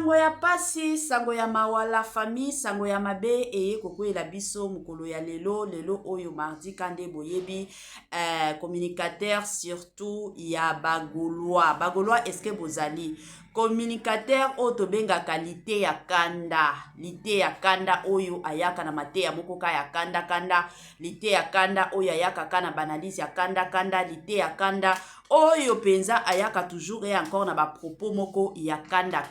sango ya pasi, sango ya mawala famille, sango ya mabe eye kokwela biso mukolo ya lelo oyo mardi kande boyebi communicateur surtout ya bagolois est-ce que bozali communicateur oyo tobengaka lite ya kanda oyo ayaka na mateya moko ka ya kanda lite ya kanda oyo ayaka ka na banalise ya kanda lite ya kanda oyo penza ayaka toujours et encore na ba propos moko ya kanda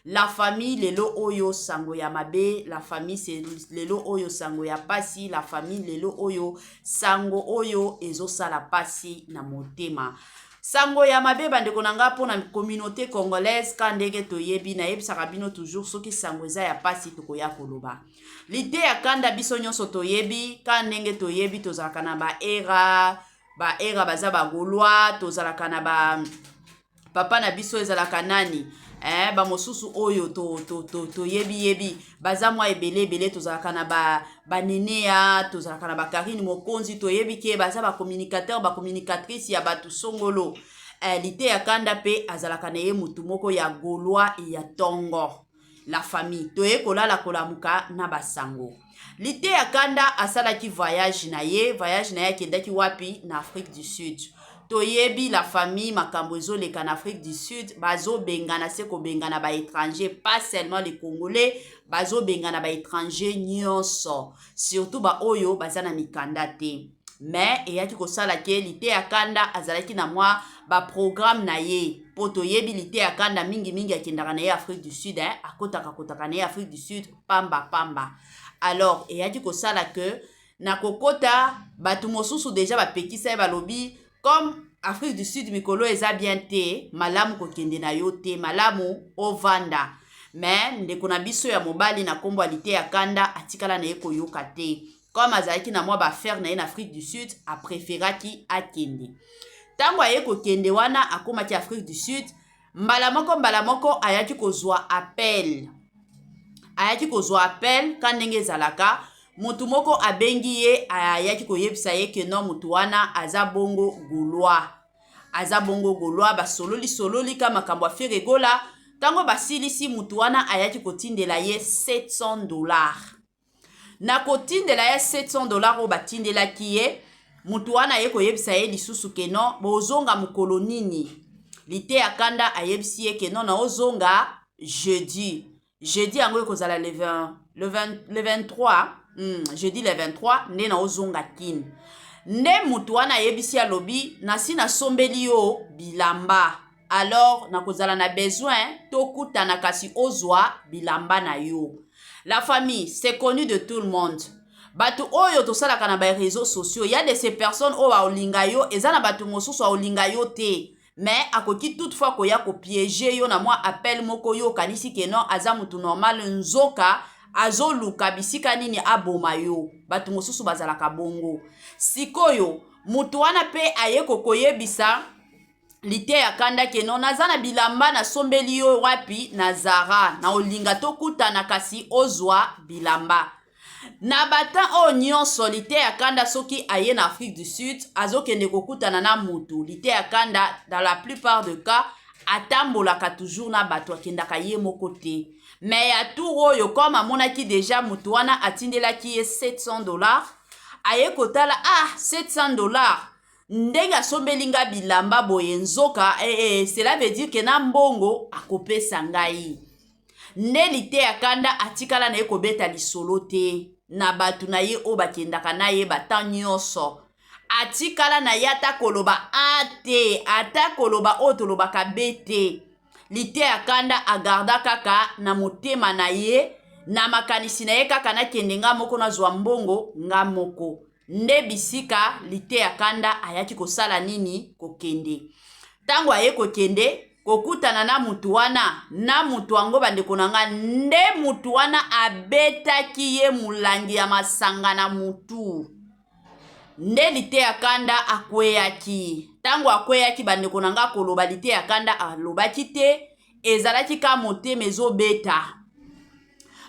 la famille lelo oyo sango ya mabe, la famille c'est lelo oyo sango ya pasi, la famille lelo oyo sango oyo ezosala pasi na motema. Sango ya mabe bandeko nanga po na communauté congolaise ka ndenge toyebi na yebisaka bino toujours soki sango eza ya pasi tokoya koloba. Lite ya kanda biso nyonso toyebi ka ndenge toyebi tozalaka na ba era baza bagolwa tozalaka na ba papa na biso ezalaka nani ba mosusu oyo to yebi baza mwa ebele tozalaka na ba nenea tozalaka na ba Karine Mokonzi to yebi ke baza ba communicateur ba communicatrice ya batu songolo lite ya kanda pe azalaka na ye mutu moko ya golwa ya tongo la famille to yekolala kolamuka na basango. Lite ya kanda asalaki voyage na ye akendaki wapi na Afrique du Sud. Toyebi la famille makambo ezoleka na Afrique du Sud bazo bengana se ko bengana ba étranger pas seulement les Congolais bazo bengana ba étranger nyonso surtout ba oyo bazana mikanda te mais eyaki kosala ke lite ya kanda azalaki na mwa ba programme na ye po toyebi lite ya kanda mingi akendaka na ye Afrique du Sud akotaka na ye Afrique du Sud pamba alors eyaki kosala ke na kokota batu mosusu déjà ba pekisa balobi comme Afrique du Sud mikolo eza bien te malamu kokende na yo te malamu ovanda mais ndeko na biso ya mobali na kombo lite ya kanda atikala na ye koyoka te comme azalaki na mwa ba faire na ye na Afrique du Sud a préféraki akende tango aye kokende wana akomaki Afrique du Sud mbala moko ayaki kozwa appel ka ndenge ezalaka mutu moko abengi ye ayaki koyebisa ye ke non mutu wana aza bongo golwa basololi ka makambo afere gola tango basilisi mutu wana ayaki kotindela ye $700 na kotindela ye $700 oyo batindelaki ye mutu wana aye koyebisa ye lisusu ke non bozonga mokolo nini lite ya kanda ayebisi ye ke non na ozonga jeudi yango ekozala le 23 jeudi le 23 nde na ozonga kini nde mutu wana ayebisi alobi nasi nasombeli yo bilamba alors nakozala na besoin tokutana kasi ozwa bilamba na yo. La famille c'est connu de tout le monde batu oyo tosalaka na ba réseaux sociaux y a de ces personnes oyo baolinga yo eza na batu mosusu aolinga yo te mais akoki toutefois koya kopiéger yo na mwa appel moko yo kanisi ke non aza mutu normal nzoka azoluka bisika nini aboma yo batu mosusu bazalaka bongo sikoyo mutu wana pe aye kokoyebisa lite ya kanda ke non naza na bilamba na sombeli yo wapi na Zara na olinga tokutana kasi ozwa bilamba na batan o nyonso lite ya kanda soki aye na Afrique du Sud azokende kokutana na mutu lite ya kanda dans la plupart de cas atambolaka toujours na bato akendaka ye moko te mais ya tour oyo comme amonaki déjà mutu wana atindelaki ye $700 aye kotala $700 ndenge asombelinga bilamba boye nzoka cela veut dire que na mbongo akopesa ngai nde lite ya kanda atikala na ye kobeta lisolo te na batu na ye o bakendaka na ye batan nyonso atikala na ye ata koloba te ata koloba o tolobaka bete lite ya kanda agarda kaka na motema na ye na makanisi na ye kaka na kende nga moko na zwa mbongo nga moko nde bisika lite ya kanda ayaki kosala nini kokende tango aye kokende kokutana na mutu wana na mutu wango bandeko nanga nde mutu wana abetaki ye mulangi ya masanga na mutu nde lite ya kanda akweyaki tango akweyaki bandeko nanga koloba lite ya kanda alobaki te ezalaki ka motema ezobeta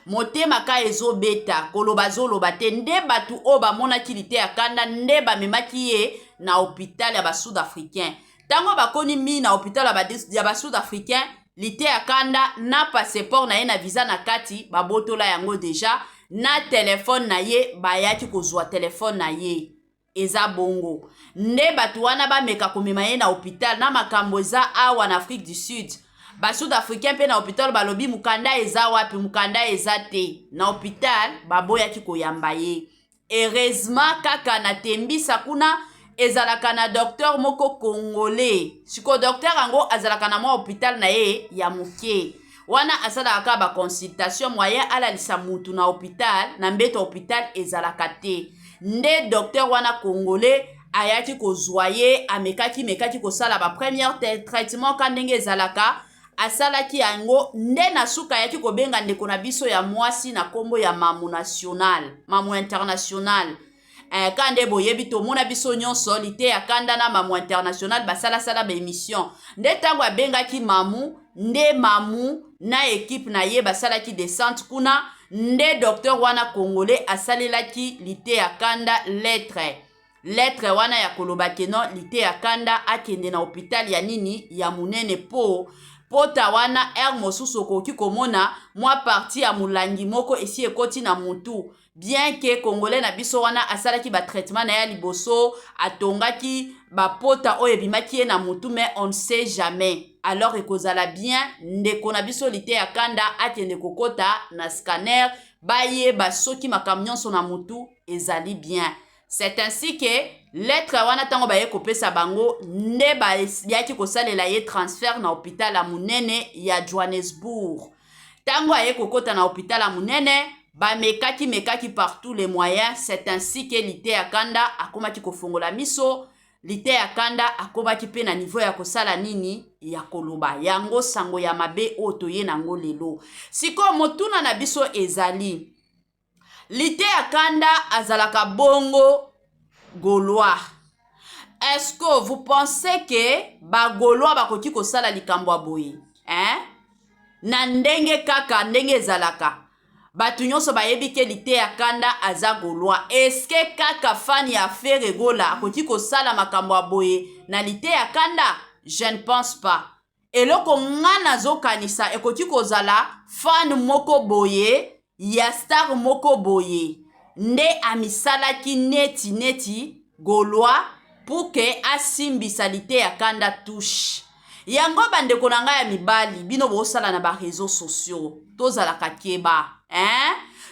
motema ka ezobeta koloba zoloba te nde batu o bamonaki lite ya kanda nde bamemaki ye na hôpital ya ba sud-africain tango bakoni mi na hôpital ya ba sud-africain lite ya kanda na passeport na ye na visa na kati babotola yango deja na telefone na ye bayaki kozwa telefone na ye eza bongo nde bato wana bameka komema ye na hôpital na makambo eza awa na Afrique du Sud basud africain mpe na hôpital balobi mukanda eza wapi mukanda eza te na hôpital baboyaki koyamba ye heureusement kaka na tembisa kuna ezalaka na docteur moko congolais siko docteur yango azalaka na mwa hôpital na ye ya moke wana asalaka ba consultation moyen alalisa mutu na hôpital na mbeto hôpital ezalaka te nde docteur wana congolais ayaki kozwa ye mekaki kosala ba première traitement ka ndenge ezalaka asalaki yango nde na suka ayaki kobenga ndeko na biso ya mwasi na kombo ya mamu national mamu international kande boyebi tomona biso nyonso lite ya kanda na mamu international basala ba émission nde tango abengaki mamu nde mamu na équipe na ye basalaki descente kuna nde docteur wana congolais asalelaki lite ya kanda lettre wana ya koloba keno lite ya kanda akende na hôpital ya nini ya munene pota wana mosusu okoki komona mwa parti ya mulangi moko esi ekoti na mutu bien que congolais na biso wana asalaki ba traitement na ya liboso atongaki bapota oyo ebimaki ye na mutu mais on ne sait jamais alors ekozala bien ndeko na biso lite ya kanda akende kokota na scanner bayeba soki makambo nyonso na mutu ezali bien. C'est ainsi que lettre wana tango baye kopesa bango nde bayaki kosalela ye transfert na hôpital ya munene ya Johannesburg. Tango aye kokota na hôpital ya munene mekaki par tous les moyens. C'est ainsi que lite ya kanda akomaki kofongola miso, lite ya kanda akomaki pe na niveau ya kosala nini ya koloba yango sango ya mabe oto ye nango lelo. Siko motuna na biso ezali lite ya kanda azalaka bongo Gaulois. Est-ce que vous pensez que ba Gaulois bakoki kosala likambo boye? Na ndenge kaka ndenge ezalaka. Batu nyonso bayebi ke lite ya kanda aza Gaulois. Est-ce que kaka fani ya Ferregola akoki kosala makambo boye na lite ya kanda? Je ne pense pas. Eloko ngana zokanisa ekoti kozala fan moko boye ya star moko boye nde amisalaki neti Gaulois pour que asimbisa lite ya kanda touche yango bandeko na ngai ya mibali bino bosala na ba réseaux sociaux tozalaka keba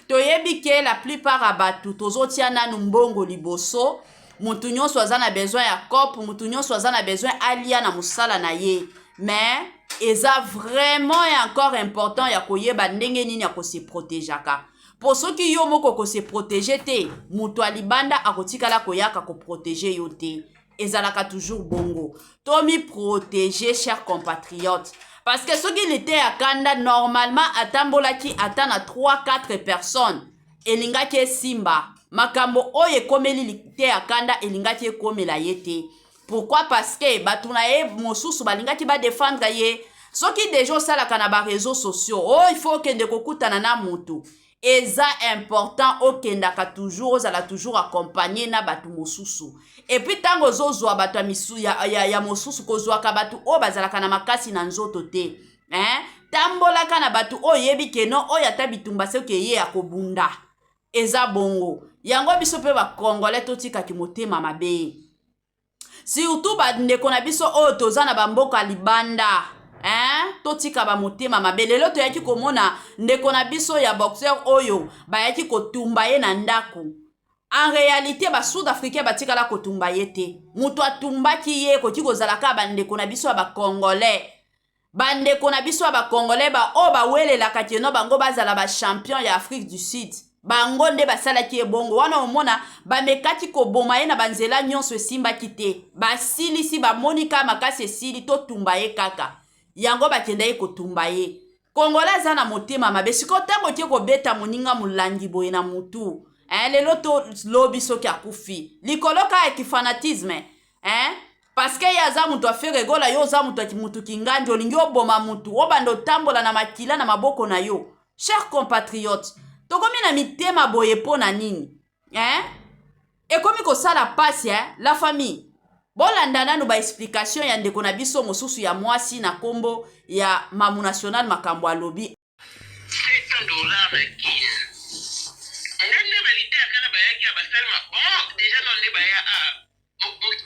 toyebi ke la plupart ya batu tozotia nanu mbongo liboso mutu nyonso aza na besoin ya cop mutu nyonso aza na besoin alia na musala na ye mais eza vraiment et encore important ya koyeba ndenge nini ya kose protégeaka pour soki yo moko kose protéger te mutu alibanda akotikala koyaka ko protéger yo te ezalaka toujours bongo tomi protéger chers compatriotes parce que soki lite ya kanda normalement atambolaki ata na 3-4 personnes elingaki esimba makambo oyo ekomeli lite ya kanda elingaki ekomela ye te. Pourquoi? Parce que batu na ye mosusu balingaki ba défendre ye soki deja osalaka na ba réseaux sociaux il faut kende kokutana na mutu eza important okendaka toujours ozala toujours accompagné na batu mosusu et puis tango ozozwa batu ya mosusu kozwaka batu o bazalaka na makasi na nzoto te tambolaka na batu oyebi keno oyo ata bitumba soki ye akobunda eza bongo yango biso pe ba congolais totikaki motema mabe surtout bandeko na biso oyo toza na bamboka libanda totika ba motema mabe lelo toyaki komona ndeko na biso ya boxeur oyo bayaki kotumba ye na ndako en réalité ba sud-africain batikala kotumba ye te mutu atumbaki ye koti kozalaka bandeko na biso ya bakongolais bandeko na biso ya bakongolais oyo bawelelaka keno bango bazala ba champion ya Afrique du Sud bango nde basalaki ebongo wana omona bamekaki koboma ye na banzela nyonso esimbaki te basilisi bamonika makasi esili totumba ye kaka yango bakenda ye kotumba ye kongola aza na motema mabe siko ntango tie kobeta moninga molangi boye na mutu lelo to lobi soki akufi likolo ka ya kifanatisme parce que ye aza mutu aferegola yo oza mutu kinganji olingi oboma mutu obanda otambola na makila na maboko na yo. Chers compatriotes tokomi na mitema boye po na nini ekomi kosala pasi la famille bolanda nanu ba explication ya ndeko na biso mosusu ya mwasi na kombo ya Mamu National makambo alobi $7 kina ngende balite akana bayaki abasalma bon déjà non ne baya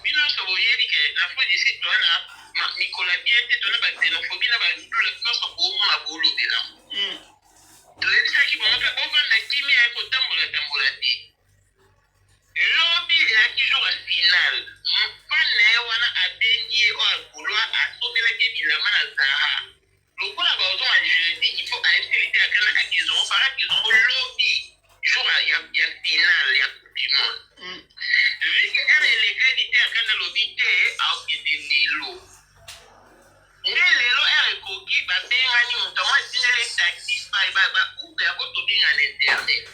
bino so boyebi ke la fois d'ici tona Nicolas bien te tona ba xénophobie na ba ndula so ko mo na bolo bela toyebi sa ki bon pe ovanda kimi ya ko tambola ti lobi ya ki jour final mfane wana abengi o akulwa asomela ke bilama na zaha lokola ba ozo a jeudi il faut activité akana akizo para kizo lobi jour ya final ya coupe du monde vu que elle est qualité akana lobi te au kidindi lo lelo elle koki ba benga ni mutama sinele taxi ba ube akoto binga na internet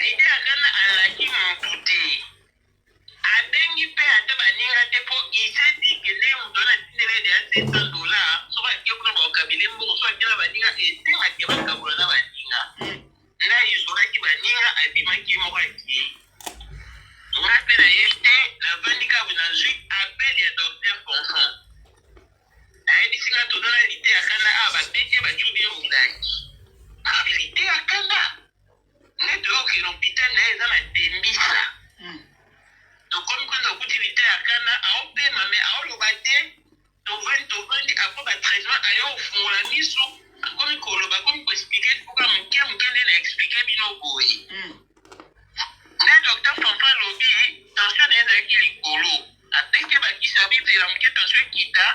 l'idée akana alaki muntu te abengi pe ata baninga te po ise di ke ne mutona tindele de $700 so ba ke kuna ba kabile mbongo so akela baninga ete ake ba kabula na baninga na isola ki baninga abimaki mo ki ngape na yete na vandika buna zui appel ya docteur Fonfon ayebi singa todona lite akana batete bajubi mulaki abilite akana neto yoke l'hôpital na eza na tembisa tokomi kwanza okutilite akana aopema me aoloba te tovandi apo batraitement ayo ofungola miso akomi koloba akomi koexplike mpoka moke nde na explike bino boye nde docteur Fonfon alobi tension na ye ezalaki likolo apeke bakisa bizela moke tension ekita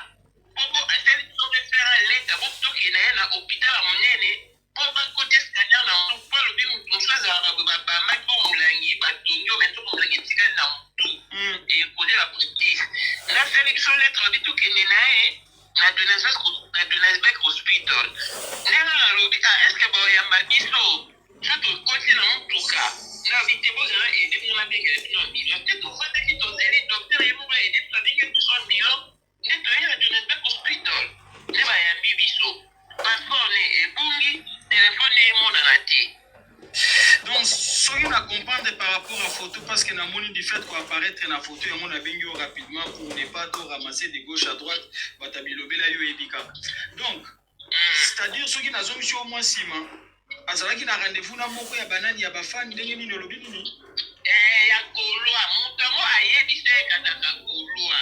mpo asali biso mpe fera leta po toke na ye na hôpital ya monene po bakote scanner na motu mpo alobi mosu ezalaka boye babamaki po molangi batongi o mento molangi etikali na motu ekode la police nasali biso lettre abi tokende na ye na Johannesburg hospital ndenge alobi estce baoyamba biso so tokoti na motuka na bite bozala ede bino nabengela bino mbilo te tofandaki tozali docteur ye moko ede biso abenge biso mbilo nde toye na Johannesburg hospital nde bayambi biso passeport ne ebungi telefone emonana te. Donc, ce qu'on a comprendre par rapport à photo, parce que la monnaie du fait qu'on apparaître dans la photo, et on a bien rapidement pour ne pas tout ramasser de gauche à droite, donc, c'est-à-dire ceux qui n'ont pas mis au moins 6 mois, azalaki na rendez-vous na moko ya banani ya bafani ndenge nini olobi nini ya kolwa motango ayebisa ekataka kolwa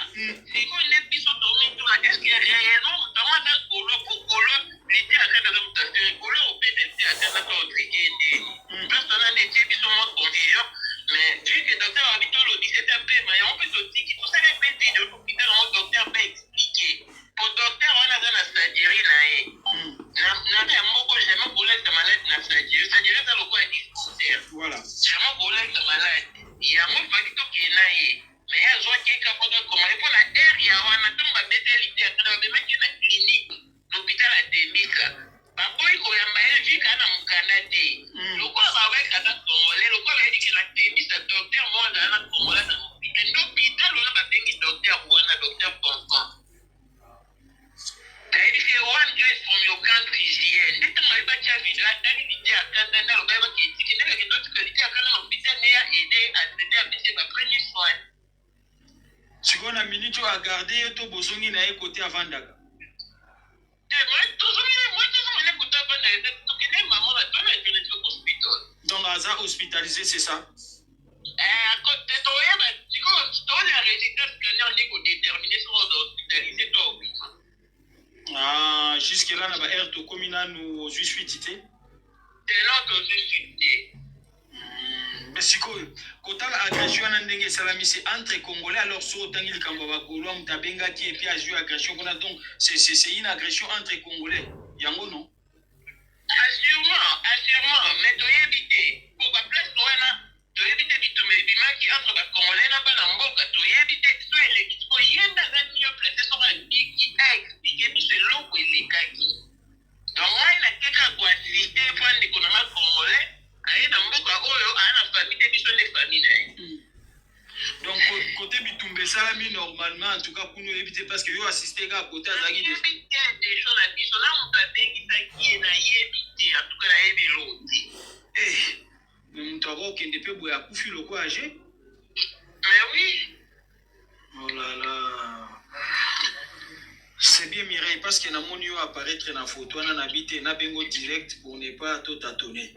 siko nde biso tomituna eske réellement motango aza kolwa po kolwa lite akataka mutation kolwa opete lite akataka otrike ndeni persona nde biso mo confusion mais vu que docteur abito olobi c'était un peu mayon mpe totiki tosala mpe video tokita nango docteur mpe expliqué po docteur wana aza na surgerie na ye na moko jamais kolesa malade na surgerie eza lokola dispensaire voilà jamais kolesa malade yango faki tokende na ye mais azwaki ekapaka komale mpo na aire ya wana ntongo babeteli te akana babemaki na clinique l'hôpital ya Tembisa bakoki koyamba ye vika na mokanda te lokola babayekata congolais lokola bayedike na Tembisa docteur mo azala na congolais na mopita nde hôpital wana babengi docteur wana docteur Fonfon ayebike one dress from your country here nde ntango ayebatia video atali lite akanda nde aloba yebaki etiki nde kake totika lite akanda na hôpital ne ya ede atraite apesi bapremier soin sikoyo na minute oyo agarde ye to bozongi na ye kote avandaka donc aza hospitalisé c'est ça ah jusque là na ba aire tokomi nanu ozwi suite te mais sikoyo kotala agression wana ndenge esalami c'est entre congolais alors so otangi likambo ya bagolwa moto abengaki epuis azwi agression kuna donc c'est une agression entre congolais yango non assurément mais toyebi te po baplace wana toyebi te bitumba ebimaki entre bacongolais na bana mboka toyebi te so eleki oyenda aza niyo place soko akiki aexplike biso eloko elekaki donc ngai nakeka koasiste po andeko nanga congolais aye na mboka oyo aya na famille te biso nde famille na ye donc côté bitumba esalami normalement en tout cas kuna oyebi te parce que yo assiste kaka côté azalaki yebi te desho na biso na moto abengisaki ye nayebi te en tout cas nayebi eloko te mais moto akokende mpe boye akufi loko age mais oui parce que na moni yo apparaître na photo na nabité na bengo direct pour ne pas tout tâtonner.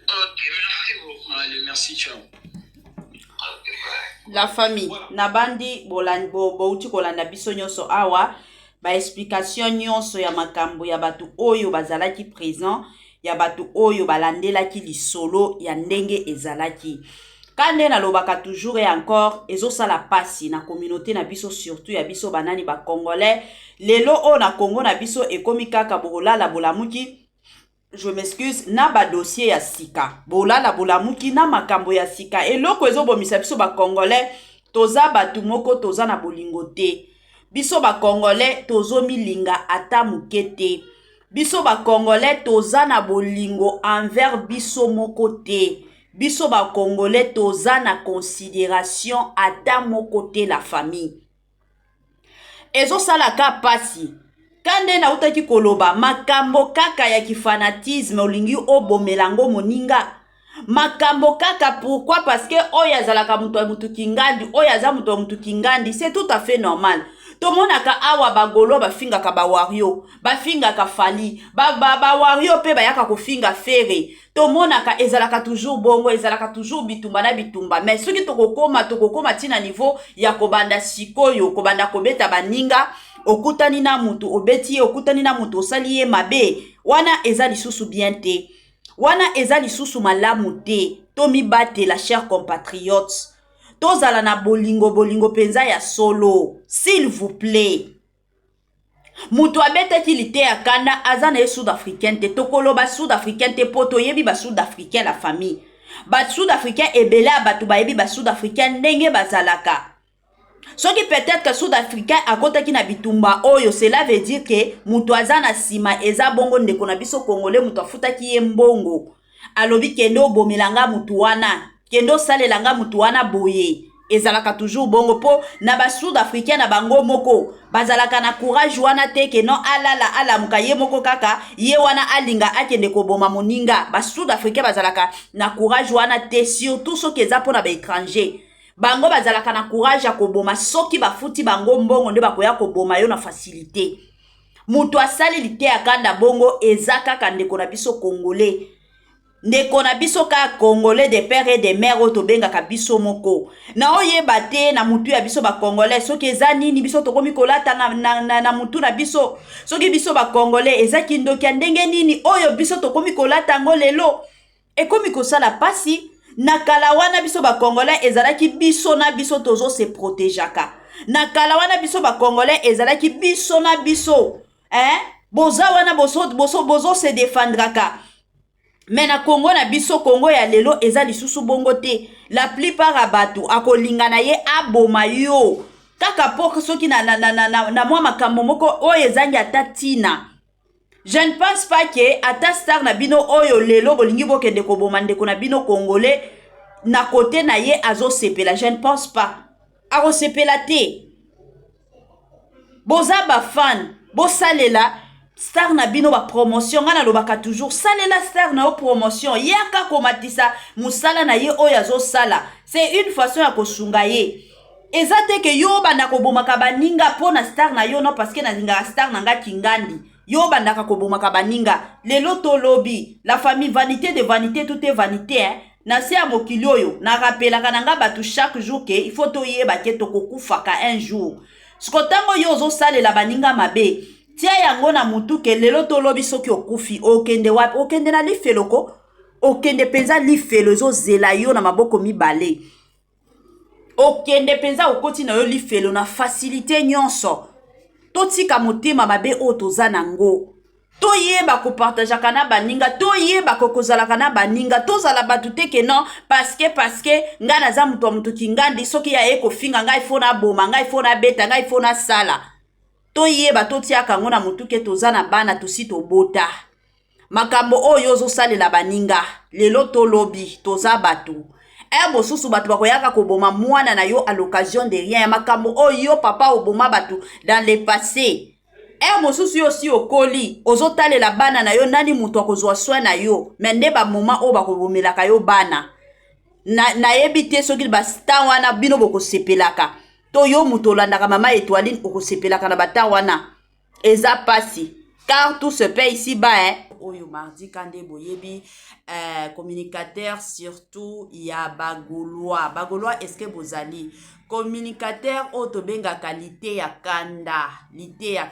Ok, merci beaucoup. Allez, merci, ciao. Ok, bye. La famille nabandi bouti kolanda biso nyonso awa ba explication nyonso ya makambo ya batu oyo bazalaki présent ya batu oyo balandelaki lisolo ya ndenge ezalaki kande nalobaka toujours et encore ezosala pasi na communauté na biso surtout ya biso banani ba congolais lelo o na Congo na biso ekomi kaka bolala bolamuki. Je m'excuse, na ba dossier ya sika. Bolala bolamuki na makambo ya sika. Eloko ezobomisa biso ba congolais toza batu moko toza na bolingo te. Biso ba congolais tozo milinga ata mukete. Biso ba congolais toza na bolingo envers biso moko te. Biso ba congolais toza na considération ata moko te la famille. Ezo salaka pasi. Kande na utaki koloba makambo kaka ya kifanatisme olingi obomelango moninga. Makambo kaka pourquoi? Parce que oya zalaka mutu kingandi, oya za mutu kingandi, c'est tout à fait normal. Tomonaka awa bagolo bafinga ka ba wario, bafinga ka fali, ba wario pe bayaka kofinga fere. Tomonaka ezalaka toujours bongo, ezalaka toujours bitumba na bitumba. Mais soki tokokoma tina niveau ya kobanda sikoyo, kobanda kobeta baninga, okutani na mutu obeti okutani na mutu osali ye mabe, wana eza lisusu bien te. Wana eza lisusu malamu te. Tomi bate la chers compatriotes. Tozala na bolingo penza ya solo. S'il vous plaît. Mutu abete kilite ya kanda azana ye sud-africain te. Tokolo ba sud-africain te poto yebi ba sud-africain la famille. Ba sud-africain ebele abatu ba yebi ba sud-africain ndenge bazalaka. Soki peut-être que sud-africain akotaki na bitumba oyo, cela veut dire que mutu azana sima eza bongo ndeko na biso congolais mutu afutaki ye mbongo. Alobi kendo bomelanga mutu wana, kendo salelanga mutu wana boye. Ezalaka toujours bongo po na ba sud-africain na bango moko bazalaka na courage wana te ke non alala alamuka ye moko kaka ye wana alinga akende koboma moninga. Ba sud-africain bazalaka na courage wana te, surtout soki eza pona ba étranger. Bango bazalaka na courage ya koboma soki bafuti bango mbongo nde bakoya koboma yo na facilité. Mutu asali lite ya kanda bongo eza kaka ndeko na biso congolais. Ndeko na biso ka congolais de père et de mère oto bengaka biso moko. Na oyeba te na mutu ya biso ba congolais soki eza nini biso tokomi kolata na mutu na biso. Soki biso ba congolais eza kindoki ya ndenge nini oyo biso tokomi kolata ngo lelo. Ekomi kosala pasi. Na kalawana biso ba congolais ezalaki biso na biso tozo se protégeaka. Na kalawana biso ba congolais ezalaki biso na biso. Boza wana bozo se défendraka. Mais na Congo na biso Congo ya lelo eza lisusu bongo te. La plupart abatu akolingana ye aboma yo. Kaka poko soki na mwa makambo moko oyo ezangi ata tina. Je ne pense pas que ata star na bino oyo lelo bolingi bokende koboma ndeko na bino congolais na côté na ye azo sepela. Je ne pense pas. Ako sepela te. Boza ba fan, bo salela star na bino ba promotion ngana lobaka toujours salela star na o promotion yaka komatisa musala na ye oyo azo sala. C'est une façon ya kosunga ye. Ezate ke yo banda kobomaka baninga pona star na yo non parce que na zinga star na nga kingandi. Yo bandaka kobomaka baninga. Lelo to lobby. La famille vanité de vanité, tout est vanité. Na se a mokili oyo. Na rappelaka nanga batu chaque jour ke il faut to yeba ke to kokufaka un jour. Skotango yo zo sale la baninga mabe. Tia yango na mutu ke lelo to lobby soki okufi. Okende wapi? Okende na lifelo ko. Okende penza lifelo zo zela yo na maboko mibale. Okende penza okoti na yo lifelo na facilité nyonso. Totika motema mabe o toza nango. Toyeba ko partageaka na baninga, toyeba ko kozalaka na baninga, tozala batu te ke non parce que nga naza mutu kingandi soki ya eko finga nga ifo na boma, nga ifo na beta, nga ifo na sala. Toyeba totiaka ngo na mutu ke toza na bana tosi tobota. Makambo oyo zo salela baninga, lelo to lobby, toza batu. Bosusu batu bakoyaka koboma mwana na yo à l'occasion de rien. Makambo oyo papa oboma batu dans le passé. Mosusu yo si okoli ozotale la bana na yo nani mutu akozwa soin na yo. Mende ba moment o bakobomelaka yo bana. Na yebite soki ba star wana bino boko sepelaka. To yo mutu olandaka mama Étoiline okosepelaka na bata wana. eza pasi car tout se paie ici-bas oyo mardi kande boyebi communicateur surtout ya bagaulois est-ce que bozali communicateur oyo tobengaka lite ya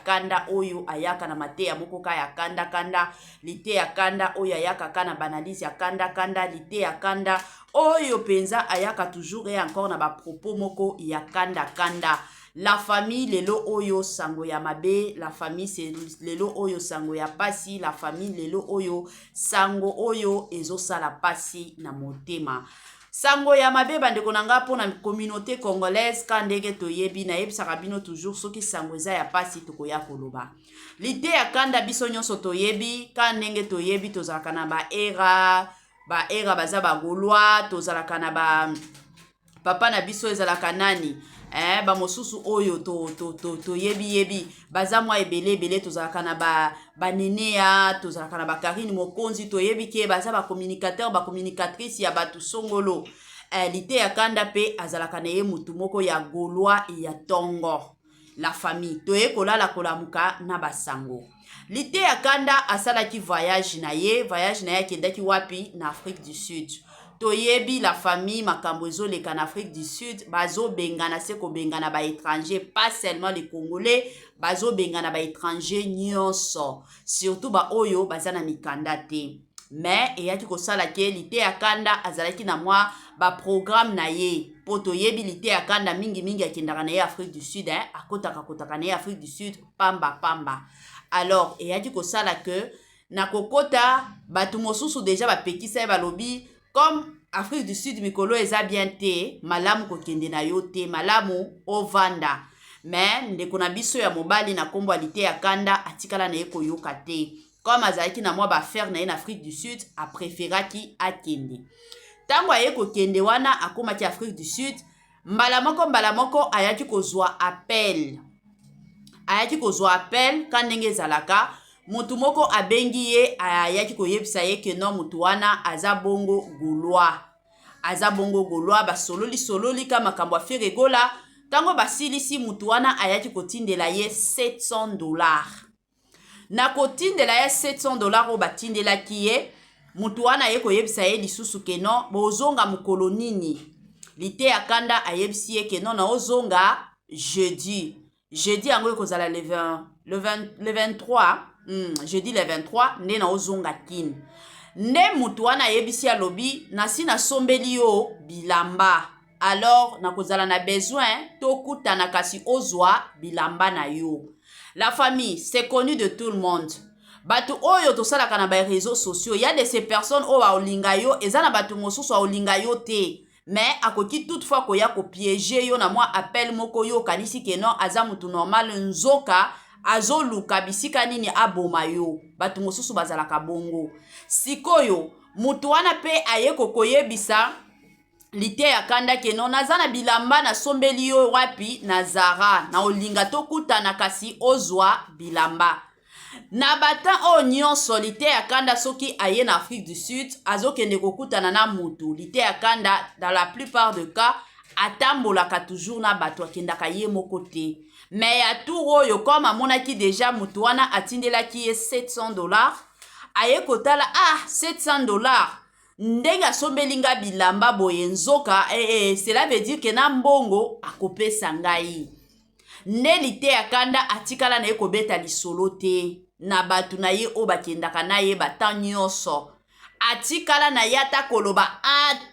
kanda oyo ayaka na mateya moko ka ya kanda lite ya kanda oyo ayaka ka na banalise ya kanda lite ya kanda oyo penza ayaka toujours et encore na bapropos moko ya kanda la famille lelo oyo sango ya mabe, la famille c'est lelo oyo sango ya pasi, la famille lelo oyo sango oyo ezosala pasi na motema. Sango ya mabe bandeko nanga po na communauté congolaise ka ndenge toyebi na yebisaka bino toujours soki sango eza ya pasi tokoya koloba. Lite ya kanda biso nyonso toyebi ka ndenge toyebi tozalaka na ba era baza bagaulois, tozalaka na ba papa na biso ezalaka nani ba mosusu oyo to yebi baza mwa ebele tozalaka na ba nenea tozalaka na ba Karine Mokonzi to yebi ke baza ba communicateur ba communicatrice ya batu songolo lite ya kanda pe azalaka na ye mutu moko ya gaulois ya tongo la famille to ye kolala kolamuka na basango lite ya kanda asalaki voyage na ye akendaki wapi na Afrique du Sud. Toyebi la famille makambo ezoleka na Afrique du Sud bazo bengana se ko bengana ba étranger pas seulement les Congolais bazo bengana ba étranger nyonso surtout ba oyo bazana mikanda te mais eyaki kosala ke lite ya kanda azalaki na mwa ba programme na ye po toyebi lite ya kanda mingi akendaka na ye Afrique du Sud akotaka na ye Afrique du Sud pamba alors eyaki kosala ke na kokota batu mosusu déjà bapekisa ye balobi comme Afrique du Sud mikolo eza bien te malamu kokende na yo te malamu ovanda mais ndeko na biso ya mobali na kombo lite ya kanda atikala na ye koyoka te comme azalaki na mwa ba faire na ye na Afrique du Sud a préféraki akende tango aye kokende wana akomaki Afrique du Sud mbala moko ayaki kozwa appel ka ndenge ezalaka mutu moko abengi ye ayaki koyebisa ye ke non mutu wana aza bongo gaulois basololi ka makambo a Feregola tango basilisi mutu wana ayaki kotindela ye $700 na kotindela ye $700 oyo batindelaki ye mutu wana aye koyebisa ye lisusu ke non bozonga mokolo nini lite ya kanda ayebisi ye ke non na ozonga jeudi yango ekozala le 23 jeudi le 23 nde na ozonga kini nde mutu wana ayebisi alobi nasi nasombeli yo bilamba alors nakozala na besoin tokutana kasi ozwa bilamba na yo. La famille c'est connu de tout le monde batu oyo tosalaka na ba réseaux sociaux y a de ces personnes oyo baolinga yo eza na batu mosusu aolinga yo te mais akoki toutefois koya kopiéger yo na mwa appel moko yo kanisi ke non aza mutu normal nzoka azoluka bisika nini aboma yo batu mosusu bazalaka bongo sikoyo mutu wana pe aye kokoyebisa lite ya kanda ke non naza na bilamba na sombeli yo wapi na Zara na olinga tokutana kasi ozwa bilamba na batan o nyonso lite ya kanda soki aye na Afrique du Sud azokende kokutana na mutu lite ya kanda dans la plupart de cas atambolaka toujours na bato akendaka ye moko te mais ya tour oyo comme amonaki déjà mutu wana atindelaki ye $700 aye kotala $700 ndenge asombelinga bilamba boye nzoka cela veut dire que na mbongo akopesa ngai nde lite ya kanda atikala na ye kobeta lisolo te na batu na ye o bakendaka na ye batan nyonso atikala na ye ata koloba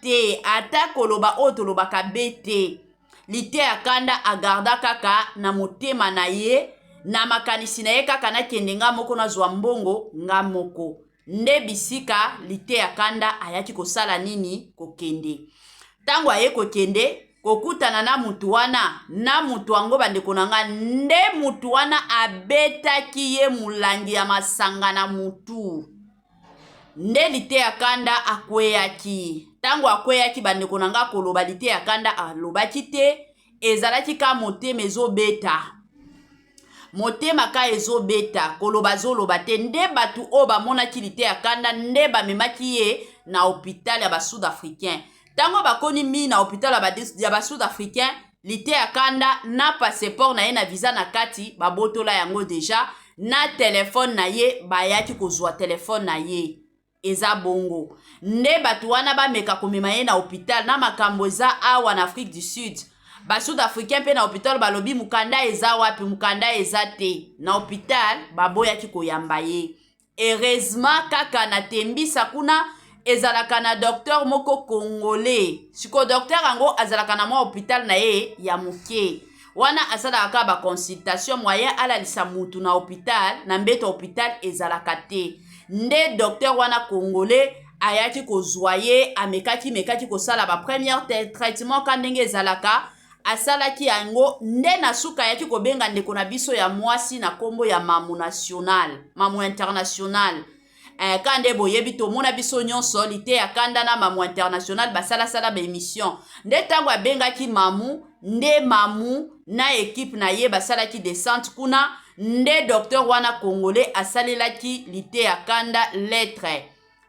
te ata koloba o tolobaka bete lite ya kanda agarda kaka na motema na ye na makanisi na ye kaka nakende nga moko nazwa mbongo nga moko nde bisika lite ya kanda ayaki kosala nini kokende tango aye kokende kokutana na mutu wana na mutu wango bandeko nanga nde mutu wana abetaki ye mulangi ya masanga na mutu nde lite ya kanda akweyaki tango akweyaki bandeko nanga koloba lite ya kanda alobaki te ezalaki ka motema ezobeta motema ka ezobeta koloba zoloba te nde batu o bamonaki lite ya kanda nde bamemaki ye na hôpital ya ba sud-africain tango bakoni mi na hôpital ya ba sud-africain lite ya kanda na passeport na ye na visa na kati babotola yango deja na telefone na ye bayaki kozwa telefone na ye eza bongo nde bato wana bameka komema ye na hôpital na makambo eza awa na Afrique du Sud basud africain mpe na hôpital balobi mukanda eza wapi mukanda eza te na hôpital baboyaki koyamba ye heureusement kaka na tembisa kuna ezalaka na docteur moko congolais siko docteur yango azalaka na mwa hôpital na ye ya moke wana asalaka kaka baconsultation moyen alalisa mutu na hôpital na mbeto hôpital ezalaka te nde docteur wana congolais ayaki kozwa ye mekaki kosala bapremière traitement ka ndenge ezalaka asalaki yango nde na suka ayaki kobenga ndeko na biso ya mwasi na kombo ya mamu national mamu international kande boyebi tomona biso nyonso lite ya kanda na mamu international basalasala baémission nde ntango abengaki mamu nde mamu na ekipe na ye basalaki descente kuna nde docteur wana congolais asalelaki lite ya kanda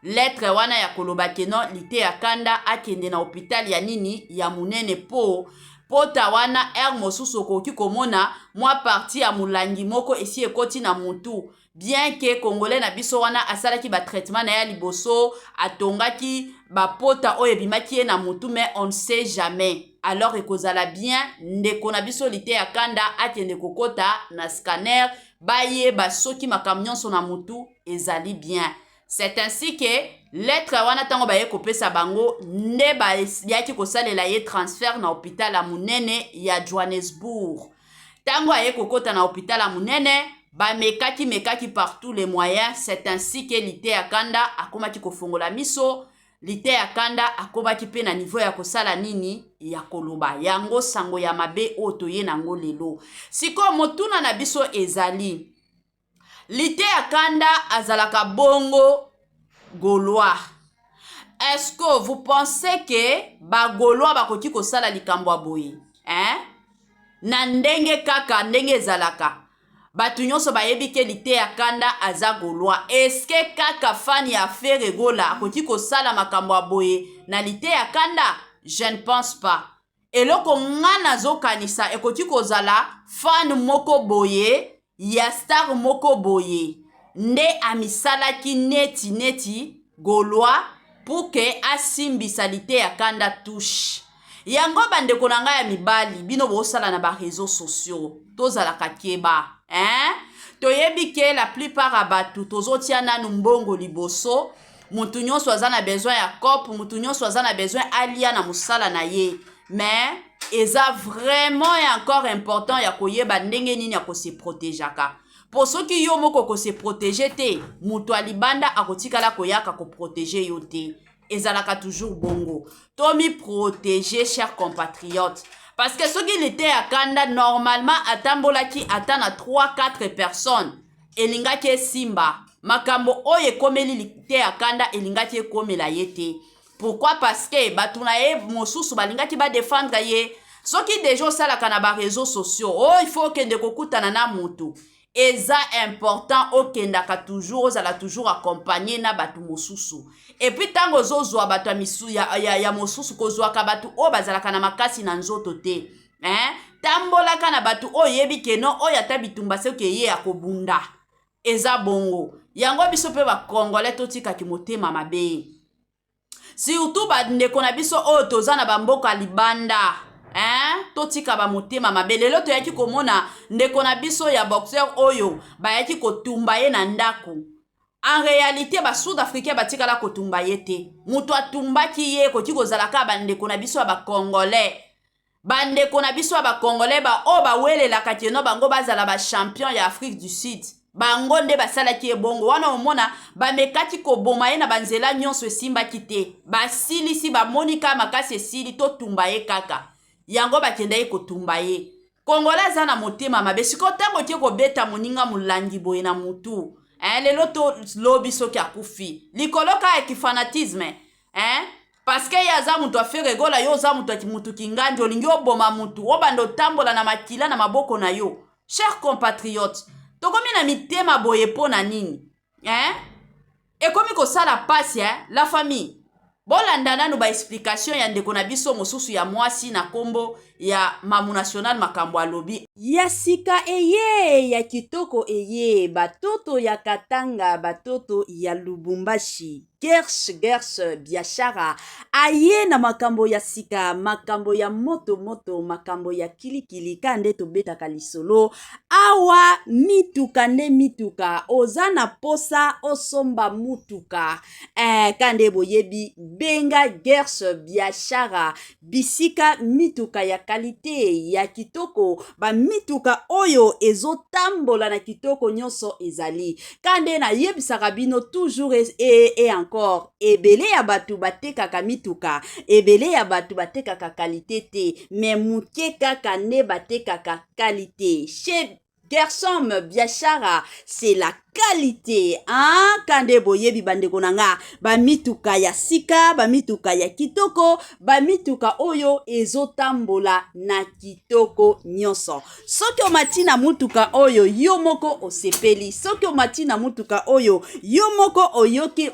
lettre wana ya koloba keno lite ya kanda akende na hôpital ya nini ya munene pota wana mosusu okoki komona mwa parti ya mulangi moko esi ekoti na mutu bien que congolais na biso wana asalaki traitement na ya liboso atongaki pota oyo ebimaki ye na mutu mais on ne sait jamais alors ekozala bien ndeko na biso lite ya kanda akende kokota na scanner bayeba soki makambo nyonso na mutu ezali bien. C'est ainsi que lettre wana tango baye kopesa bango nde bayaki kosalela ye transfert na hôpital ya munene ya Johannesburg. Tango aye kokota na hôpital ya munene mekaki par tous les moyens. C'est ainsi que lite ya kanda akomaki kofongola miso, lite ya kanda akomaki pe na niveau ya kosala nini ya koloba yango sango ya mabe oto ye nango lelo. Siko motuna na biso ezali lite ya kanda azalaka bongo Gaulois. Est-ce que vous pensez que ba Gaulois bakoki kosala likambo boye? Na ndenge kaka ndenge ezalaka. Batu nyonso bayebi ke lite ya kanda aza Gaulois. Est-ce que kaka fani ya Feregola akoki kosala makambo boye na lite ya kanda? Je ne pense pas. Eloko ngana zokanisa ekoti kozala fan moko boye ya star moko boye nde amisalaki neti Gaulois pour que asimbisa lite ya kanda touche yango bandeko na ngai ya mibali bino bosala na ba réseaux sociaux tozalaka keba toyebi ke la plupart ya batu tozotia nanu mbongo liboso mutu nyonso aza na besoin ya kope mutu nyonso aza na besoin alia na musala na ye mais eza vraiment et encore important ya koyeba ndenge nini ya kose protégeaka pour soki yo moko kose protéger te mutu alibanda akotikala koyaka ko protéger yo te ezalaka toujours bongo tomi protéger chers compatriotes parce que soki lite ya kanda normalement atambolaki ata na 3-4 personnes elingaki esimba makambo oyo ekomeli lite ya kanda elingaki ekomela ye te. Pourquoi? Parce que batuna ye mosusu balingaki ba défendre ye soki déjà osalaka na ba réseaux sociaux il faut kende kokutana na mutu eza important okendaka toujours ozala toujours accompagné na batu mosusu et puis tango zozwa batu ya mosusu kozwaka batu o bazalaka na makasi na nzoto te tambolaka na batu oyebi keno oyo ata bitumba soki ye akobunda eza bongo yango biso pe ba congolais totikaki motema mabe surtout bandeko na biso oyo toza na bamboka libanda totika ba motema mabe lelo toyaki komona ndeko na biso ya boxeur oyo bayaki kotumba ye na ndako en réalité ba sud-africain batikala kotumba ye te mutu atumbaki ye koti kozalaka bandeko na biso ya bakongolais bandeko na biso ya bakongolais oyo bawelelaka tieno bango bazala ba champion ya Afrique du Sud bango nde basalaki ebongo wana omona bamekaki koboma ye na banzela nyonso esimbaki te basilisi bamonika makasi esili totumba ye kaka yango bakenda ye kotumba ye kongola aza na motema mabe siko ntango tie kobeta moninga molangi boye na mutu lelo to lobi soki akufi likolo ka ya kifanatisme parce que ye aza mutu afere gola yo oza mutu kinganji olingi oboma mutu obanda otambola na makila na maboko na yo. Chers compatriotes tokomi na mitema boye po na nini ekomi kosala pasi la famille bolanda nanu ba explication ya ndeko na biso mosusu ya mwasi na kombo ya mamu national makambo alobi ya sika eye ya kitoko eye batoto ya Katanga batoto ya Lubumbashi Gersh biashara aye na makambo ya sika makambo ya moto makambo ya kilikili kande tobetaka lisolo awa mituka nde mituka oza na posa osomba mutuka kande boyebi benga Gersh biashara bisika mituka ya kalite ya kitoko ba mituka oyo ezotambola na kitoko nyonso ezali kande na yebisaka bino toujours et encore ebele ya batu batekaka mituka ebele ya batu batekaka kalite te mais muke kaka nde batekaka kalite chez Gershom biashara c'est la qualité kande boyebi bandeko nanga ba mituka ya sika ba mituka ya kitoko ba mituka oyo ezotambola na kitoko nyonso soki omati na mutuka oyo yo moko osepeli soki omati na mutuka oyo yo moko oyoki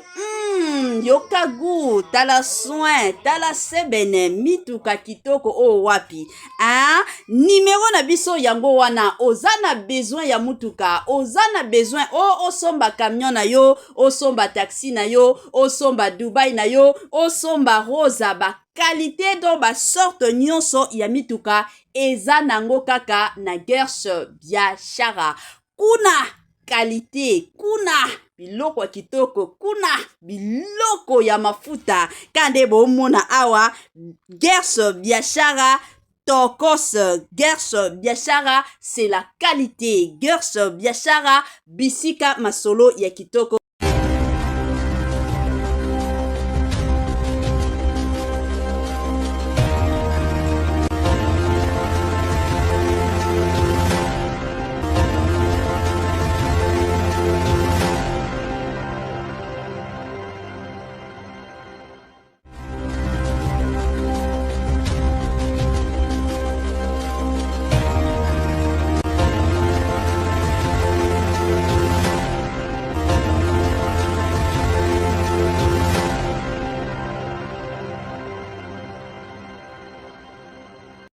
yoka gu tala soin tala sebene mituka kitoko o wapi numero na biso yango wana oza na besoin ya mutuka oza na besoin osomba camion na yo osomba taxi na yo osomba Dubai na yo osomba rosa ba qualité do ba sorte nyonso ya mituka eza nango kaka na Gersh biashara kuna qualité kuna biloko ya kitoko kuna biloko ya mafuta kande bomona awa Gersh biashara Tokos Gersh biashara c'est la qualité Gersh biashara bisika masolo ya kitoko